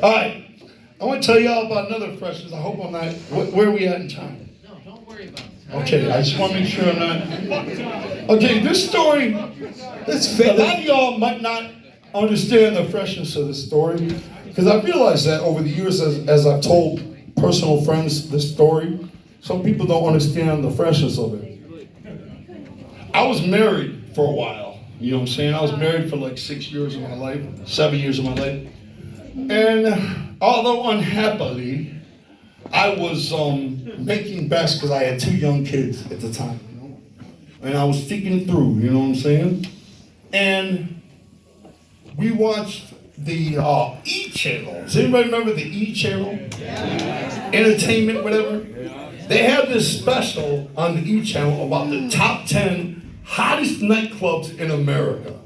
All right. I want to tell y'all about another freshers. I hope I'm not. Where are we at in time? No, don't worry about it. Okay, I just want to make sure I'm not. Okay, this story, a lot of y'all might not understand the freshness of this story, because I realized that over the years as I've told personal friends this story, some people don't understand the freshness of it. I was married for a while, you know what I'm saying? I was married for like 6 years of my life, 7 years of my life. And although unhappily, I was making best because I had 2 young kids at the time, you know? And I was thinking through, you know what I'm saying? And we watched the E channel. Does anybody remember the E channel? Yeah. Entertainment, whatever. They had this special on the E channel about the top 10 hottest nightclubs in America.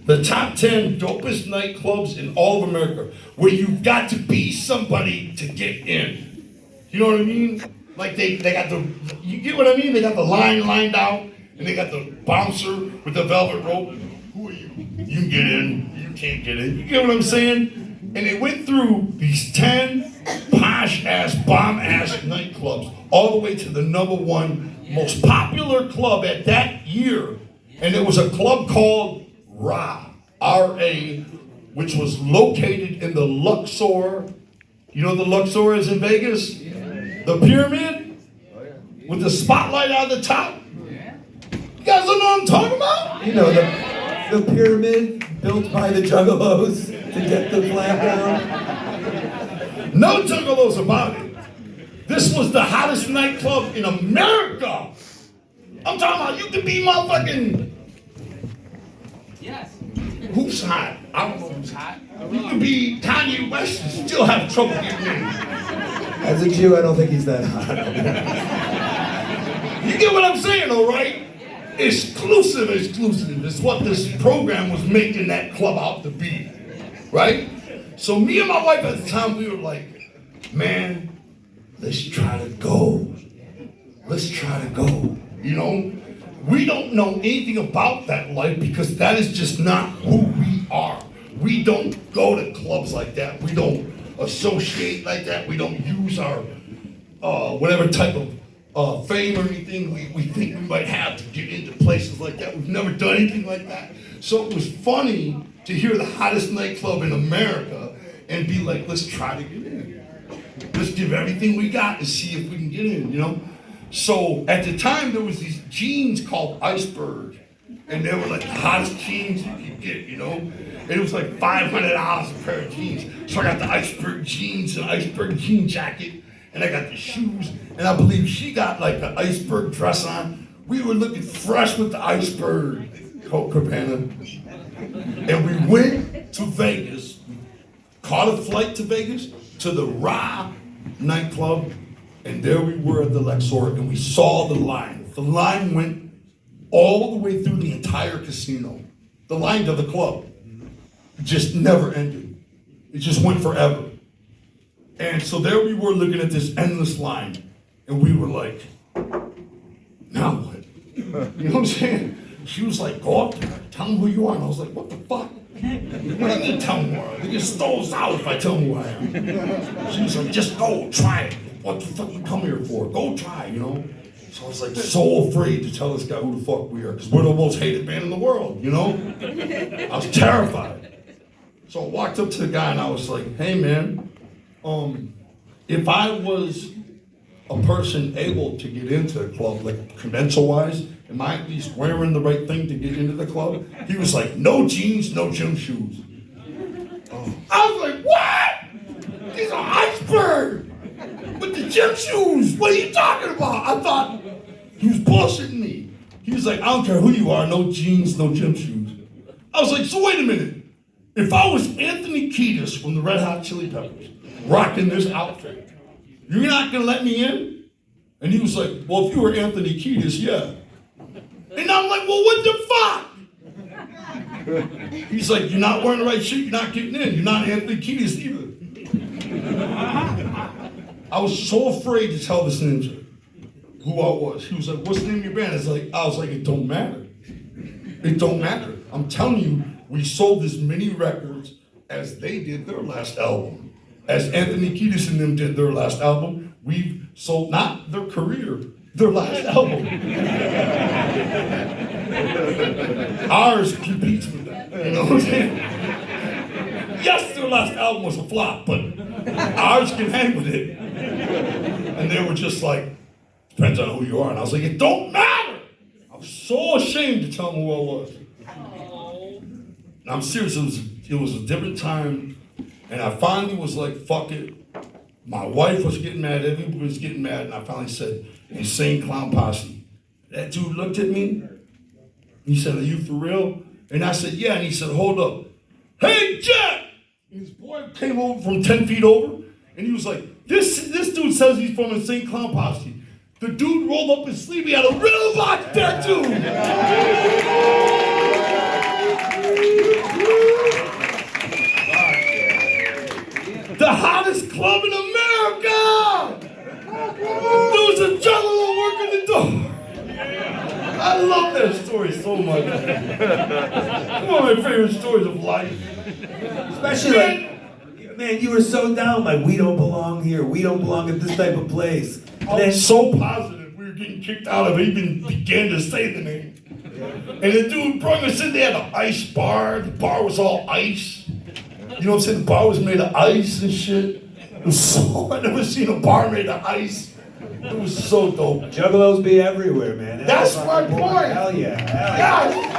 The top 10 dopest nightclubs in all of America, where you've got to be somebody to get in. You know what I mean? Like they got the, you get what I mean? They got the line lined out, and they got the bouncer with the velvet rope. Who are you? You can get in, you can't get in. You get what I'm saying? And they went through these 10 posh-ass, bomb-ass nightclubs, all the way to the #1 most popular club at that year. And it was a club called RA, R-A, which was located in the Luxor. You know what the Luxor is in Vegas? The pyramid with the spotlight on the top. You guys don't know what I'm talking about? You know, the pyramid built by the juggalos to get the flag down. No juggalos about it. This was the hottest nightclub in America. I'm talking about you could be motherfucking. Yes. Who's hot? I don't know who's hot. You could be Kanye West and still have trouble getting in. As a Jew, I don't think he's that hot. You get what I'm saying, though, right? Exclusive is what this program was making that club out to be, right? So me and my wife at the time, we were like, man, let's try to go. Let's try to go, you know? We don't know anything about that life because that is just not who we are. We don't go to clubs like that. We don't associate like that. We don't use our whatever type of fame or anything we think we might have to get into places like that. We've never done anything like that. So it was funny to hear the hottest nightclub in America and be like, let's try to get in. Let's give everything we got and see if we can get in, you know? So at the time, there was these jeans called Iceberg, and they were like the hottest jeans you could get, you know? And it was like $500 a pair of jeans. So I got the Iceberg jeans and Iceberg jean jacket, and I got the shoes, and I believe she got like the Iceberg dress on. We were looking fresh with the Iceberg Coat Cabana. And we went to Vegas, caught a flight to Vegas, to the RA nightclub, and there we were at the Luxor, and we saw the line. The line went all the way through the entire casino. The line to the club just never ended. It just went forever. And so there we were looking at this endless line, and we were like, now what? You know what I'm saying? She was like, go up there, tell them who you are. And I was like, what the fuck? What do you mean tell them who I am? They get stole out if I tell them who I am. She was like, just go, try it. What the fuck you come here for? Go try, you know? So I was like so afraid to tell this guy who the fuck we are, because we're the most hated band in the world, you know? I was terrified. So I walked up to the guy and I was like, hey man, if I was a person able to get into the club, like credential-wise, am I at least wearing the right thing to get into the club? He was like, no jeans, no gym shoes. I was like, what? These are Iceberg with the gym shoes. What are you talking about? I thought he was bullshitting me. He was like, I don't care who you are, no jeans, no gym shoes. I was like, so wait a minute. If I was Anthony Kiedis from the Red Hot Chili Peppers, rocking this outfit, you're not gonna let me in? And he was like, well, if you were Anthony Kiedis, yeah. And I'm like, well, what the fuck? He's like, you're not wearing the right shit, you're not getting in. You're not Anthony Kiedis either. I was so afraid to tell this ninja who I was. He was like, what's the name of your band? I was like, it don't matter. It don't matter. I'm telling you, we sold as many records as they did their last album. As Anthony Kiedis and them did their last album, we've sold, not their career, their last album. Ours competes with that, you know what I'm saying? Yes, their last album was a flop, but ours can hang with it. And they were just like, depends on who you are. And I was like, it don't matter. I was so ashamed to tell them who I was. And I'm serious, it was a different time. And I finally was like, fuck it. My wife was getting mad, everybody was getting mad, and I finally said, Insane Clown Posse. That dude looked at me, and he said, are you for real? And I said, yeah, and he said, hold up. Hey, Jack! And his boy came over from 10 feet over, and he was like, this dude says he's from Insane Clown Posse. The dude rolled up his sleeve, he had a riddle box tattoo! The hottest club in America! There was a juggalo working the door. I love that story so much. One of my favorite stories of life. Especially like, man, you were so down, like, we don't belong here. We don't belong at this type of place. I was so positive we were getting kicked out of it, even began to say the name. And the dude brought us in there, the ice bar. The bar was all ice. You know what I'm saying? The bar was made of ice and shit. It was so, I've never seen a bar made of ice. It was so dope. Juggalos be everywhere, man. That's my point. Hell yeah. Hell yeah. Yes.